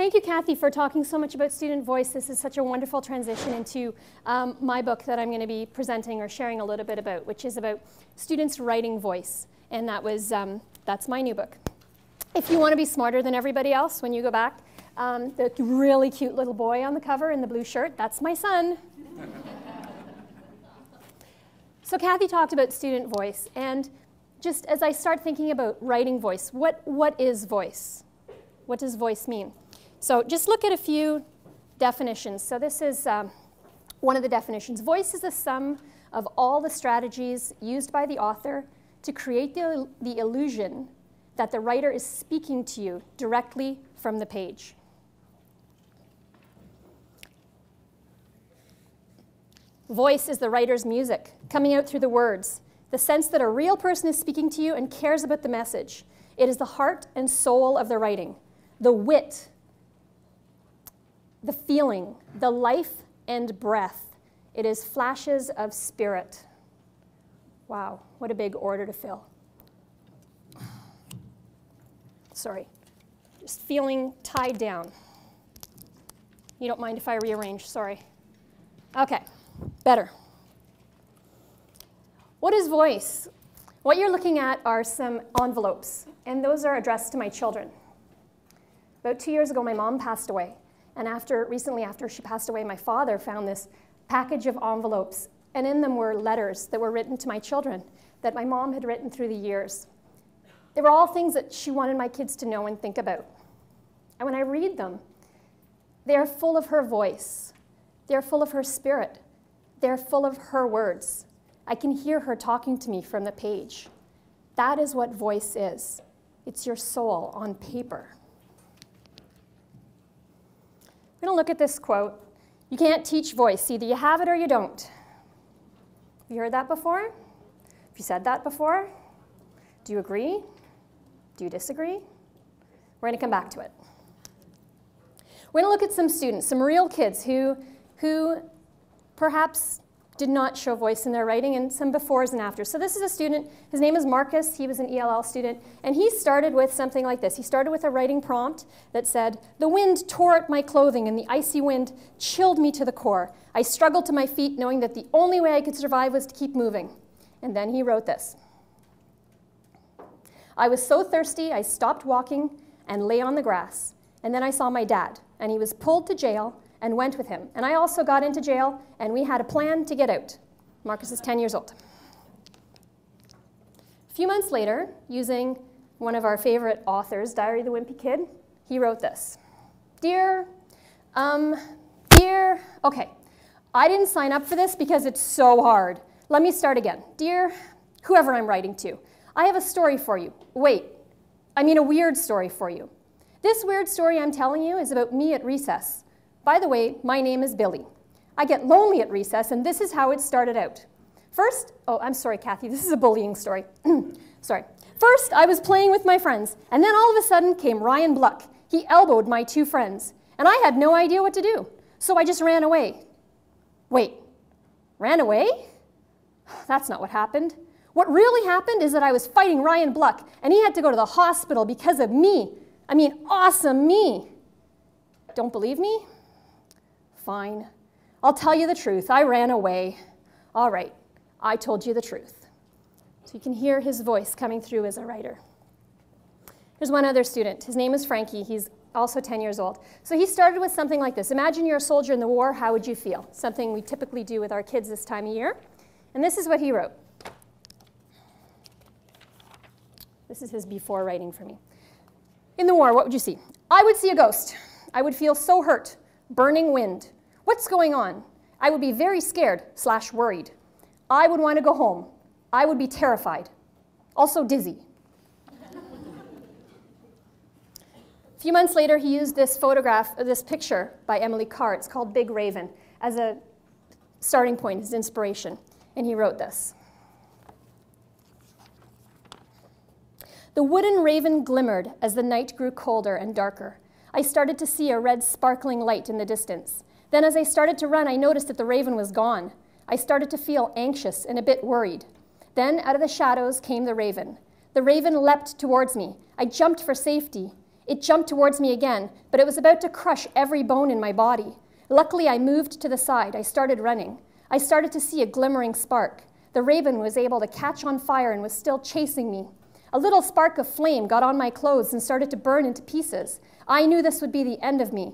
Thank you, Kathy, for talking so much about student voice. This is such a wonderful transition into my book that I'm going to be presenting or sharing a little bit about, which is about students' writing voice. And that's my new book. If you want to be smarter than everybody else when you go back, the really cute little boy on the cover in the blue shirt, that's my son. So Kathy talked about student voice. And just as I start thinking about writing voice, what is voice? What does voice mean? So just look at a few definitions. So this is one of the definitions. Voice is the sum of all the strategies used by the author to create the illusion that the writer is speaking to you directly from the page. Voice is the writer's music, coming out through the words, the sense that a real person is speaking to you and cares about the message. It is the heart and soul of the writing, the wit, the feeling, the life and breath. It is flashes of spirit. Wow, what a big order to fill. Sorry, just feeling tied down. You don't mind if I rearrange, sorry. Okay, better. What is voice? What you're looking at are some envelopes, and those are addressed to my children. About 2 years ago, my mom passed away. And recently after she passed away, my father found this package of envelopes, and in them were letters that were written to my children that my mom had written through the years. They were all things that she wanted my kids to know and think about. And when I read them, they are full of her voice. They're full of her spirit. They're full of her words. I can hear her talking to me from the page. That is what voice is. It's your soul on paper. We're going to look at this quote. You can't teach voice. Either you have it or you don't. Have you heard that before? Have you said that before? Do you agree? Do you disagree? We're going to come back to it. We're going to look at some students, some real kids who perhaps did not show voice in their writing, and some befores and afters. So this is a student. His name is Marcus. He was an ELL student. And he started with something like this. He started with a writing prompt that said, "The wind tore at my clothing, and the icy wind chilled me to the core. I struggled to my feet, knowing that the only way I could survive was to keep moving." And then he wrote this. "I was so thirsty, I stopped walking and lay on the grass. And then I saw my dad, and he was pulled to jail and went with him. And I also got into jail, and we had a plan to get out." Marcus is 10 years old. A few months later, using one of our favorite authors, Diary of the Wimpy Kid, he wrote this. Dear, okay, I didn't sign up for this because it's so hard. Let me start again. Dear whoever I'm writing to, I have a story for you. A weird story for you. This weird story I'm telling you is about me at recess. By the way, my name is Billy. I get lonely at recess, and this is how it started out. First, I'm sorry, Kathy, this is a bullying story. Sorry. First, I was playing with my friends, and then all of a sudden came Ryan Bluck. He elbowed my two friends, and I had no idea what to do, so I just ran away. Wait, ran away? That's not what happened. What really happened is that I was fighting Ryan Bluck, and he had to go to the hospital because of me. Awesome me. Don't believe me? Fine. I'll tell you the truth. I ran away. All right. I told you the truth. So you can hear his voice coming through as a writer. There's one other student. His name is Frankie. He's also 10 years old. So he started with something like this. Imagine you're a soldier in the war. How would you feel? Something we typically do with our kids this time of year. And this is what he wrote. This is his before writing for me. In the war, what would you see? I would see a ghost. I would feel so hurt. Burning wind. What's going on? I would be very scared/worried. I would want to go home. I would be terrified. Also dizzy. A few months later, he used this picture by Emily Carr. It's called Big Raven, as a starting point, his inspiration. And he wrote this. The wooden raven glimmered as the night grew colder and darker. I started to see a red sparkling light in the distance. Then as I started to run, I noticed that the raven was gone. I started to feel anxious and a bit worried. Then out of the shadows came the raven. The raven leapt towards me. I jumped for safety. It jumped towards me again, but it was about to crush every bone in my body. Luckily, I moved to the side. I started running. I started to see a glimmering spark. The raven was able to catch on fire and was still chasing me. A little spark of flame got on my clothes and started to burn into pieces. I knew this would be the end of me,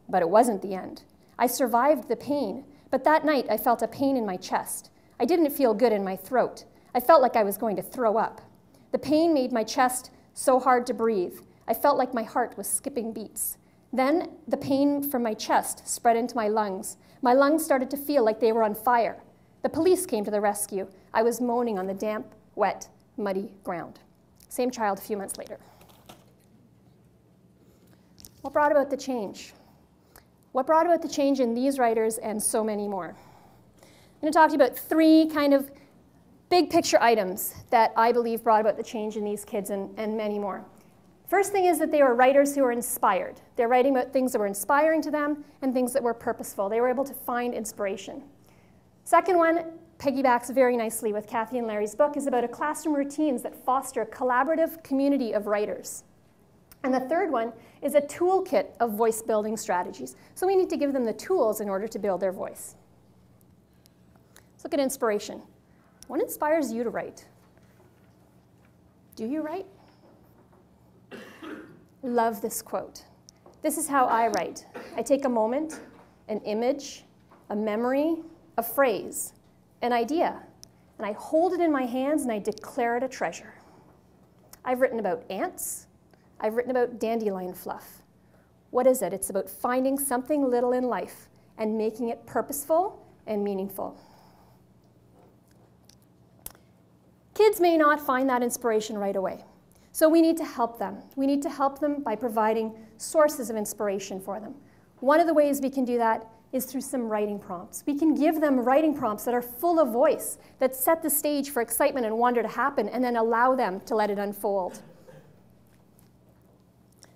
but it wasn't the end. I survived the pain, but that night I felt a pain in my chest. I didn't feel good in my throat. I felt like I was going to throw up. The pain made my chest so hard to breathe. I felt like my heart was skipping beats. Then the pain from my chest spread into my lungs. My lungs started to feel like they were on fire. The police came to the rescue. I was moaning on the damp, wet, muddy ground. Same child a few months later. What brought about the change? What brought about the change in these writers and so many more? I'm going to talk to you about three kind of big picture items that I believe brought about the change in these kids and many more. First thing is that they were writers who were inspired. They're writing about things that were inspiring to them and things that were purposeful. They were able to find inspiration. Second one piggybacks very nicely with Kathy and Larry's book, is about a classroom routines that foster a collaborative community of writers. And the third one is a toolkit of voice building strategies. So we need to give them the tools in order to build their voice. Let's look at inspiration. What inspires you to write? Do you write? Love this quote. This is how I write. I take a moment, an image, a memory, a phrase, an idea, and I hold it in my hands and I declare it a treasure. I've written about ants. I've written about dandelion fluff. What is it? It's about finding something little in life and making it purposeful and meaningful. Kids may not find that inspiration right away. So we need to help them. We need to help them by providing sources of inspiration for them. One of the ways we can do that is through some writing prompts. We can give them writing prompts that are full of voice, that set the stage for excitement and wonder to happen, and then allow them to let it unfold.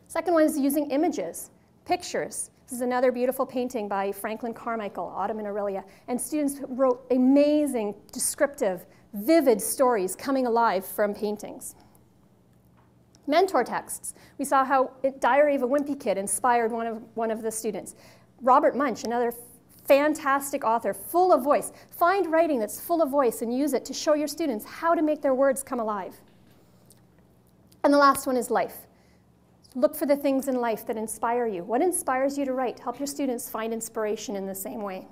Second one is using images, pictures. This is another beautiful painting by Franklin Carmichael, Autumn in Aurelia, and students wrote amazing, descriptive, vivid stories coming alive from paintings. Mentor texts. We saw how Diary of a Wimpy Kid inspired one of the students. Robert Munch, another fantastic author, full of voice. Find writing that's full of voice and use it to show your students how to make their words come alive. And the last one is life. Look for the things in life that inspire you. What inspires you to write? Help your students find inspiration in the same way.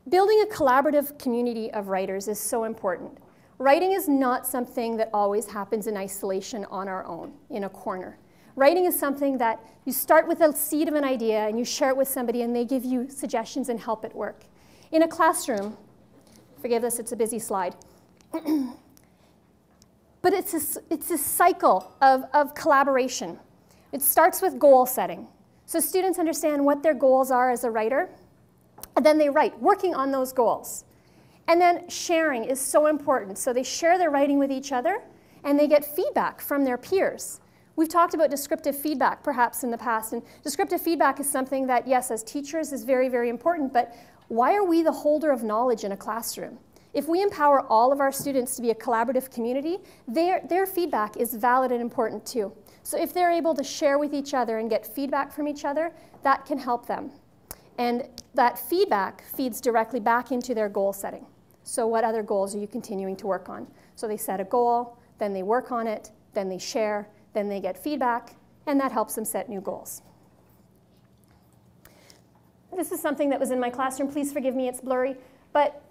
Building a collaborative community of writers is so important. Writing is not something that always happens in isolation on our own, in a corner. Writing is something that you start with a seed of an idea and you share it with somebody and they give you suggestions and help it work. In a classroom, forgive this, it's a busy slide, but it's a cycle of collaboration. It starts with goal setting. So students understand what their goals are as a writer, and then they write, working on those goals. And then sharing is so important. So they share their writing with each other, and they get feedback from their peers. We've talked about descriptive feedback, perhaps, in the past. And descriptive feedback is something that, yes, as teachers is very, very important. But why are we the holder of knowledge in a classroom? If we empower all of our students to be a collaborative community, their feedback is valid and important, too. So if they're able to share with each other and get feedback from each other, that can help them. And that feedback feeds directly back into their goal setting. So what other goals are you continuing to work on? So they set a goal, then they work on it, then they share, then they get feedback, and that helps them set new goals. This is something that was in my classroom. Please forgive me, it's blurry. But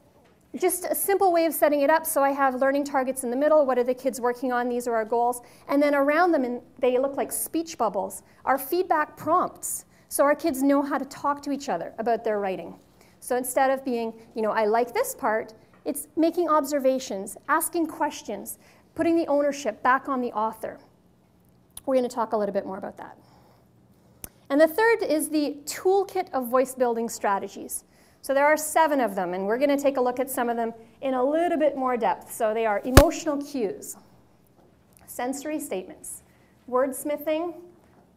just a simple way of setting it up. So I have learning targets in the middle. What are the kids working on? These are our goals. And then around them, and they look like speech bubbles, are feedback prompts. So our kids know how to talk to each other about their writing. So instead of being, I like this part, it's making observations, asking questions, putting the ownership back on the author. We're going to talk a little bit more about that. And the third is the toolkit of voice building strategies. So there are 7 of them, and we're going to take a look at some of them in a little bit more depth. So they are emotional cues, sensory statements, wordsmithing,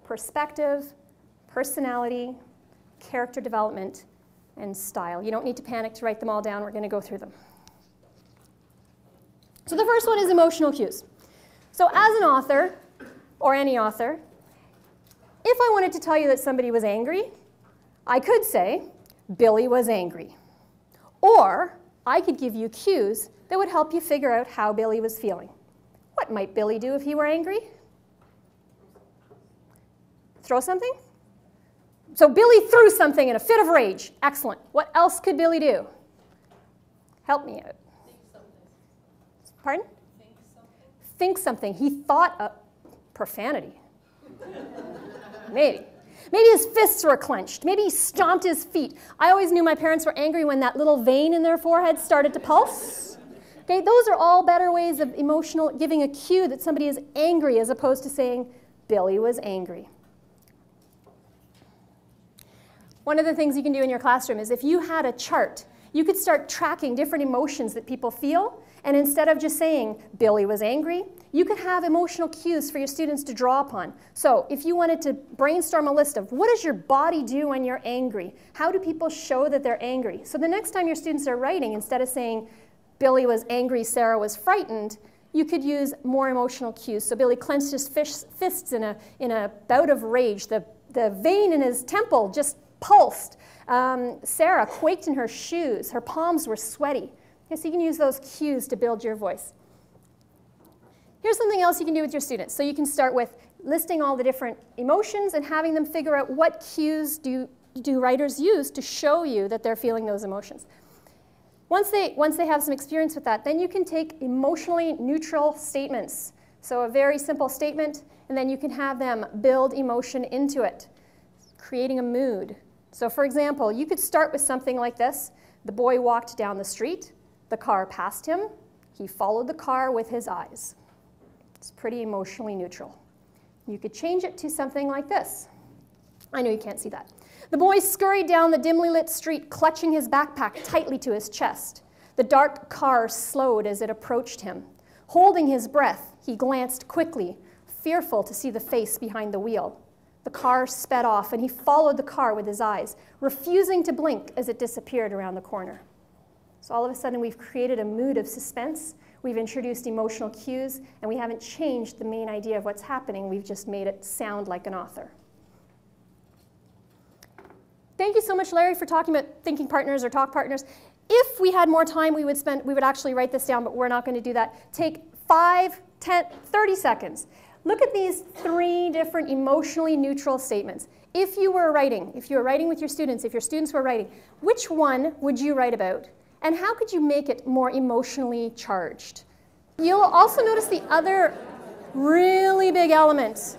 perspective, personality, character development, and style. You don't need to panic to write them all down. We're going to go through them. So the first one is emotional cues. So as an author, or any author, if I wanted to tell you that somebody was angry, I could say, Billy was angry. Or I could give you cues that would help you figure out how Billy was feeling. What might Billy do if he were angry? Throw something? So Billy threw something in a fit of rage. Excellent. What else could Billy do? Help me out. Think something. Pardon? Think something. Think something. He thought profanity. Maybe. Maybe his fists were clenched. Maybe he stomped his feet. I always knew my parents were angry when that little vein in their forehead started to pulse. Okay, those are all better ways of giving a cue that somebody is angry as opposed to saying, Billy was angry. One of the things you can do in your classroom is if you had a chart, you could start tracking different emotions that people feel, and instead of just saying, Billy was angry, you could have emotional cues for your students to draw upon. So if you wanted to brainstorm a list of what does your body do when you're angry? How do people show that they're angry? So the next time your students are writing, instead of saying, Billy was angry, Sarah was frightened, you could use more emotional cues. So Billy clenched his fists in a bout of rage. The vein in his temple just pulsed. Sarah quaked in her shoes. Her palms were sweaty. So you can use those cues to build your voice. Here's something else you can do with your students. So you can start with listing all the different emotions and having them figure out what cues do writers use to show you that they're feeling those emotions. Once they have some experience with that, then you can take emotionally neutral statements. So a very simple statement, and then you can have them build emotion into it, creating a mood. So for example, you could start with something like this. The boy walked down the street. The car passed him. He followed the car with his eyes. It's pretty emotionally neutral. You could change it to something like this. I know you can't see that. The boy scurried down the dimly lit street, clutching his backpack tightly to his chest. The dark car slowed as it approached him. Holding his breath, he glanced quickly, fearful to see the face behind the wheel. The car sped off, and he followed the car with his eyes, refusing to blink as it disappeared around the corner. So all of a sudden, we've created a mood of suspense. We've introduced emotional cues, and we haven't changed the main idea of what's happening. We've just made it sound like an author. Thank you so much, Larry, for talking about thinking partners or talk partners. If we had more time, we would actually write this down, but we're not going to do that. Take 5, 10, 30 seconds. Look at these 3 different emotionally neutral statements. If you were writing with your students, if your students were writing, which one would you write about? And how could you make it more emotionally charged? You'll also notice the other really big element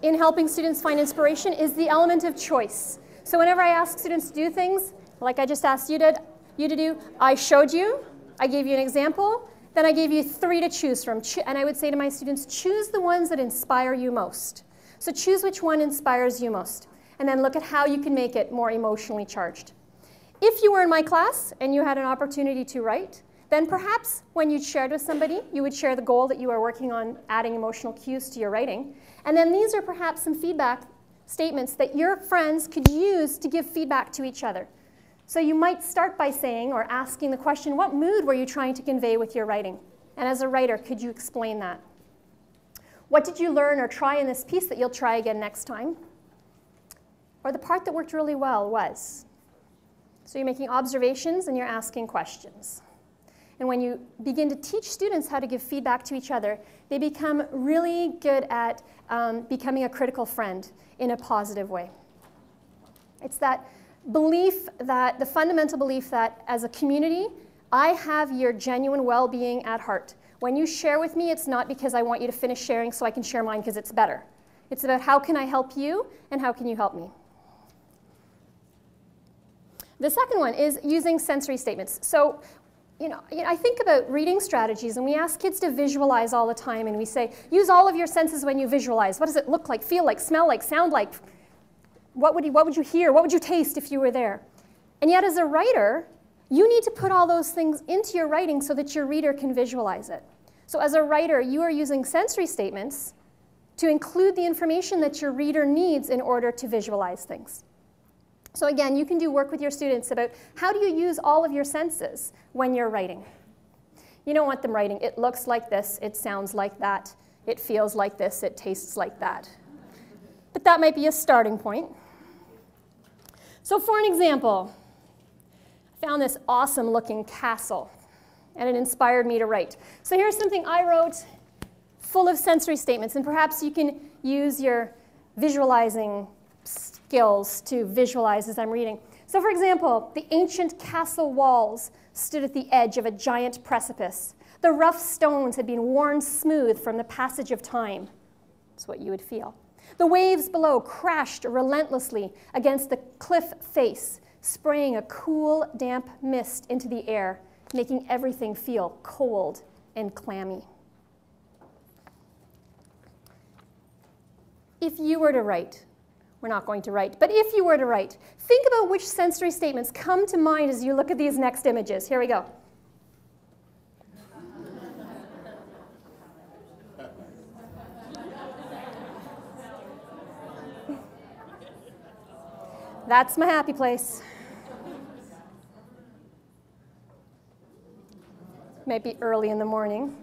in helping students find inspiration is the element of choice. So whenever I ask students to do things, like I just asked you to do, I showed you, I gave you an example, then I gave you 3 to choose from. And I would say to my students, choose the ones that inspire you most. So choose which one inspires you most. And then look at how you can make it more emotionally charged. If you were in my class and you had an opportunity to write, then perhaps when you shared with somebody, you would share the goal that you are working on adding emotional cues to your writing. And then these are perhaps some feedback statements that your friends could use to give feedback to each other. So you might start by saying or asking the question, what mood were you trying to convey with your writing? And as a writer, could you explain that? What did you learn or try in this piece that you'll try again next time? Or the part that worked really well was? So you're making observations and you're asking questions. And when you begin to teach students how to give feedback to each other, they become really good at becoming a critical friend in a positive way. It's that belief, the fundamental belief that as a community, I have your genuine well-being at heart. When you share with me, it's not because I want you to finish sharing so I can share mine because it's better. It's about how can I help you and how can you help me. The second one is using sensory statements. So, I think about reading strategies, and we ask kids to visualize all the time, and we say, use all of your senses when you visualize. What does it look like, feel like, smell like, sound like? What would you hear? What would you taste if you were there? And yet, as a writer, you need to put all those things into your writing so that your reader can visualize it. So as a writer, you are using sensory statements to include the information that your reader needs in order to visualize things. So again, you can do work with your students about how do you use all of your senses when you're writing. You don't want them writing, it looks like this, it sounds like that. It feels like this, it tastes like that. But that might be a starting point. So for an example, I found this awesome looking castle, and it inspired me to write. So here's something I wrote full of sensory statements, and perhaps you can use your visualizing skills to visualize as I'm reading. So for example, the ancient castle walls stood at the edge of a giant precipice. The rough stones had been worn smooth from the passage of time. That's what you would feel. The waves below crashed relentlessly against the cliff face, spraying a cool, damp mist into the air, making everything feel cold and clammy. If you were to write, we're not going to write, but if you were to write, think about which sensory statements come to mind as you look at these next images. Here we go. That's my happy place. Might be early in the morning.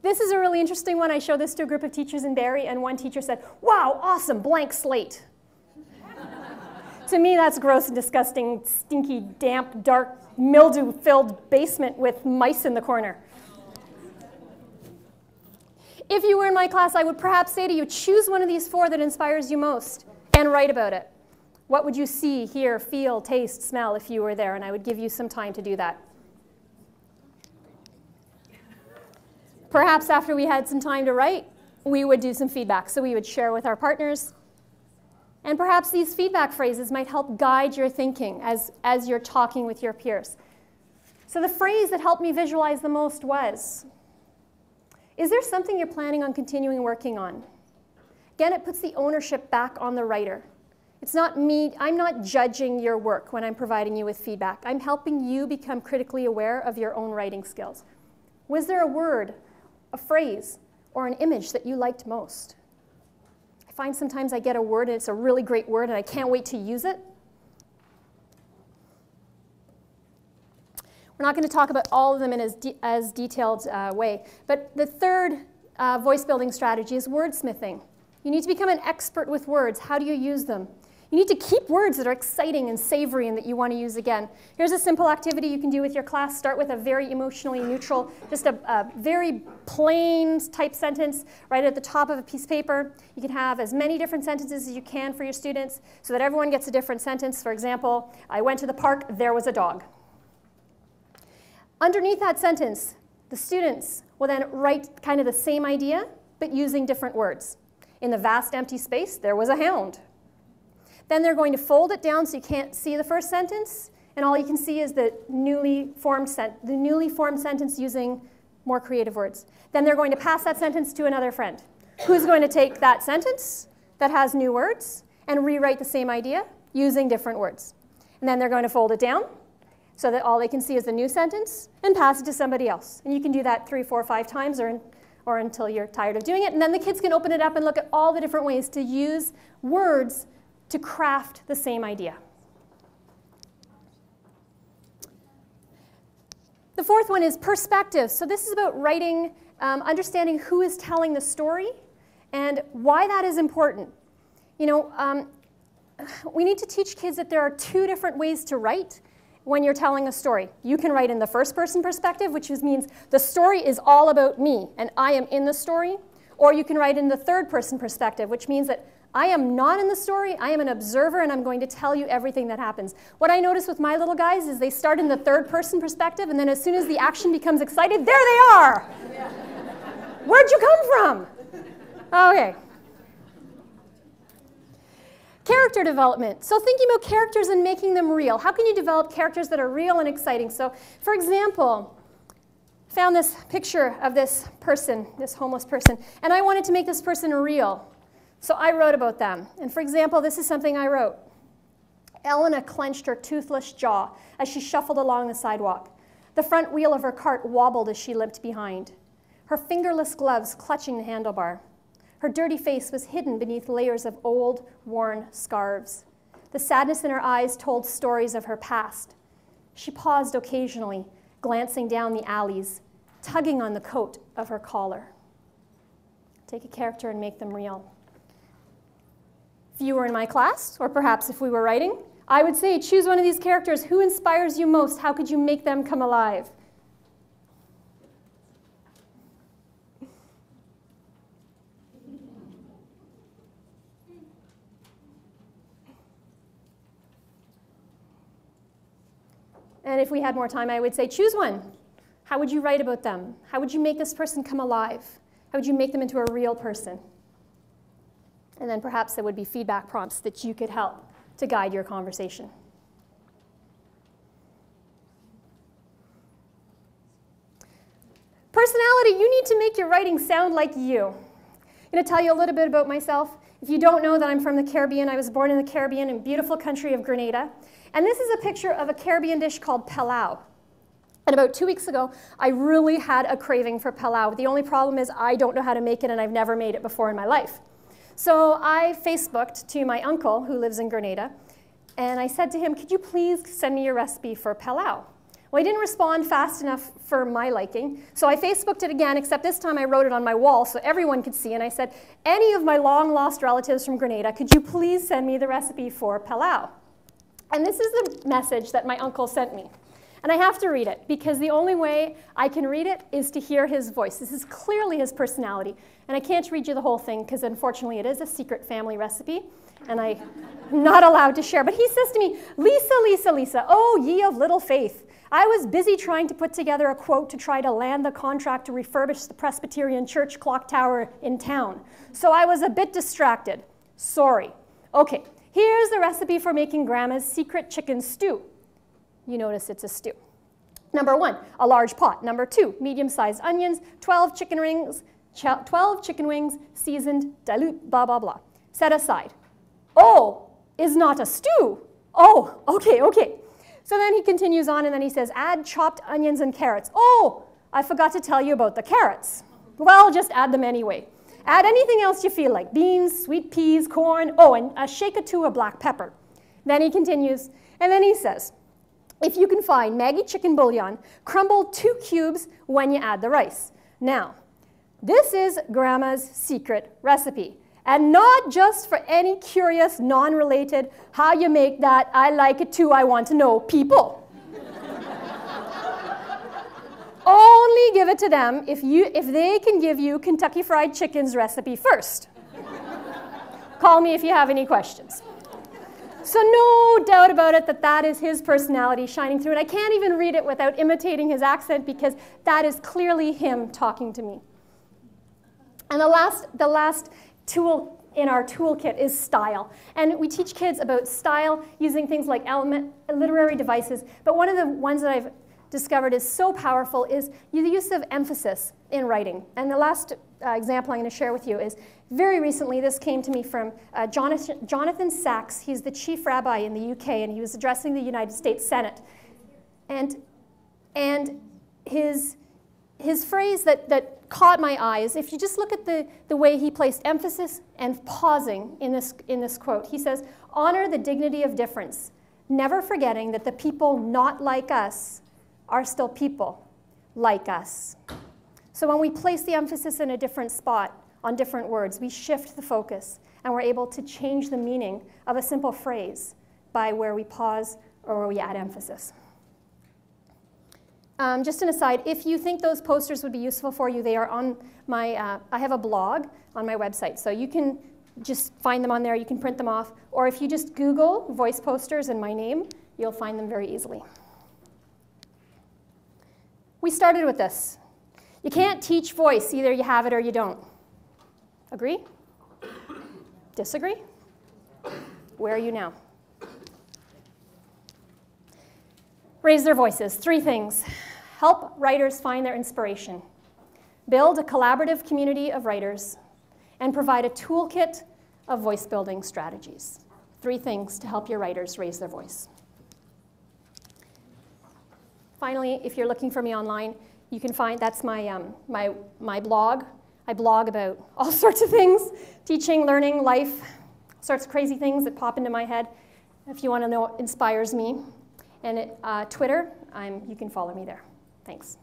This is a really interesting one. I showed this to a group of teachers in Barrie, and one teacher said, "Wow, awesome, blank slate." To me, that's gross and disgusting, stinky, damp, dark, mildew-filled basement with mice in the corner. If you were in my class, I would perhaps say to you, choose one of these four that inspires you most and write about it. What would you see, hear, feel, taste, smell if you were there? And I would give you some time to do that. Perhaps after we had some time to write, we would do some feedback. So we would share with our partners. And perhaps these feedback phrases might help guide your thinking as you're talking with your peers. So the phrase that helped me visualize the most was, is there something you're planning on continuing working on? Again, it puts the ownership back on the writer. It's not me, I'm not judging your work when I'm providing you with feedback. I'm helping you become critically aware of your own writing skills. Was there a word, a phrase, or an image that you liked most? I find sometimes I get a word and it's a really great word and I can't wait to use it. We're not going to talk about all of them in as detailed way, but the third voice building strategy is wordsmithing. You need to become an expert with words. How do you use them? You need to keep words that are exciting and savory and that you want to use again. Here's a simple activity you can do with your class. Start with a very emotionally neutral, just a very plain type sentence right at the top of a piece of paper. You can have as many different sentences as you can for your students so that everyone gets a different sentence. For example, I went to the park, there was a dog. Underneath that sentence, the students will then write kind of the same idea, but using different words. In the vast empty space, there was a hound. Then they're going to fold it down so you can't see the first sentence, and all you can see is the newly formed sentence using more creative words. Then they're going to pass that sentence to another friend, who's going to take that sentence that has new words and rewrite the same idea using different words. And then they're going to fold it down so that all they can see is the new sentence and pass it to somebody else. And you can do that 3, 4, 5 times or until you're tired of doing it. And then the kids can open it up and look at all the different ways to use words to craft the same idea. The fourth one is perspective. So this is about writing, understanding who is telling the story and why that is important. You know, we need to teach kids that there are 2 different ways to write when you're telling a story. You can write in the first person perspective, which means the story is all about me and I am in the story. Or you can write in the third person perspective, which means that I am not in the story, I am an observer, and I'm going to tell you everything that happens. What I notice with my little guys is they start in the third person perspective, and then as soon as the action becomes excited, there they are! Yeah. Where'd you come from? Okay. Character development. So thinking about characters and making them real. How can you develop characters that are real and exciting? So, for example, I found this picture of this person, this homeless person, and I wanted to make this person real. So I wrote about them. And for example, this is something I wrote. Elena clenched her toothless jaw as she shuffled along the sidewalk. The front wheel of her cart wobbled as she limped behind, her fingerless gloves clutching the handlebar. Her dirty face was hidden beneath layers of old, worn scarves. The sadness in her eyes told stories of her past. She paused occasionally, glancing down the alleys, tugging on the coat of her collar. Take a character and make them real. If you were in my class, or perhaps if we were writing, I would say, choose one of these characters. Who inspires you most? How could you make them come alive? And if we had more time, I would say, choose one. How would you write about them? How would you make this person come alive? How would you make them into a real person? And then perhaps there would be feedback prompts that you could help to guide your conversation. Personality, you need to make your writing sound like you. I'm going to tell you a little bit about myself. If you don't know that I'm from the Caribbean, I was born in the Caribbean in beautiful country of Grenada. And this is a picture of a Caribbean dish called pilau. And about 2 weeks ago, I really had a craving for pilau. The only problem is I don't know how to make it, and I've never made it before in my life. So I Facebooked to my uncle, who lives in Grenada, and I said to him, could you please send me your recipe for pilau? Well, he didn't respond fast enough for my liking, so I Facebooked it again, except this time I wrote it on my wall so everyone could see, and I said, any of my long-lost relatives from Grenada, could you please send me the recipe for pilau? And this is the message that my uncle sent me. And I have to read it, because the only way I can read it is to hear his voice. This is clearly his personality. And I can't read you the whole thing, because unfortunately it is a secret family recipe, and I'm not allowed to share. But he says to me, Lisa, Lisa, Lisa, oh, ye of little faith. I was busy trying to put together a quote to try to land the contract to refurbish the Presbyterian church clock tower in town. So I was a bit distracted. Sorry. Okay, here's the recipe for making Grandma's secret chicken stew. You notice it's a stew. Number 1, a large pot. Number 2, medium-sized onions, 12 chicken wings, seasoned, dilute, blah, blah, blah. Set aside. Oh, is not a stew. Oh, okay, okay. So then he continues on, and then he says, add chopped onions and carrots. Oh, I forgot to tell you about the carrots. Well, just add them anyway. Add anything else you feel like, beans, sweet peas, corn, oh, and a shake or two of black pepper. Then he continues, and then he says, if you can find Maggi chicken bouillon, crumble 2 cubes when you add the rice. Now, this is Grandma's secret recipe. And not just for any curious, non-related, how you make that, I like it too, I want to know people. Only give it to them if they can give you Kentucky Fried Chicken's recipe first. Call me if you have any questions. So no doubt about it that is his personality shining through. And I can't even read it without imitating his accent, because that is clearly him talking to me. And the last tool in our toolkit is style. And we teach kids about style using things like literary devices. But one of the ones that I've discovered is so powerful is the use of emphasis in writing. And the last example I'm going to share with you is very recently, this came to me from Jonathan Sachs. He's the chief rabbi in the UK, and he was addressing the United States Senate. And his phrase that caught my eye is, if you just look at the way he placed emphasis and pausing in this quote, he says, honor the dignity of difference, never forgetting that the people not like us are still people like us. So when we place the emphasis in a different spot on different words, we shift the focus, and we're able to change the meaning of a simple phrase by where we pause or where we add emphasis. Just an aside, if you think those posters would be useful for you, they are on my, I have a blog on my website, so you can just find them on there, you can print them off, or if you just Google voice posters and my name, you'll find them very easily. We started with this. You can't teach voice, either you have it or you don't. Agree? Disagree? Where are you now? Raise their voices. 3 things. Help writers find their inspiration. Build a collaborative community of writers. And provide a toolkit of voice building strategies. 3 things to help your writers raise their voice. Finally, if you're looking for me online, you can find, that's my blog. I blog about all sorts of things, teaching, learning, life, sorts of crazy things that pop into my head. If you want to know what inspires me. And Twitter, you can follow me there. Thanks.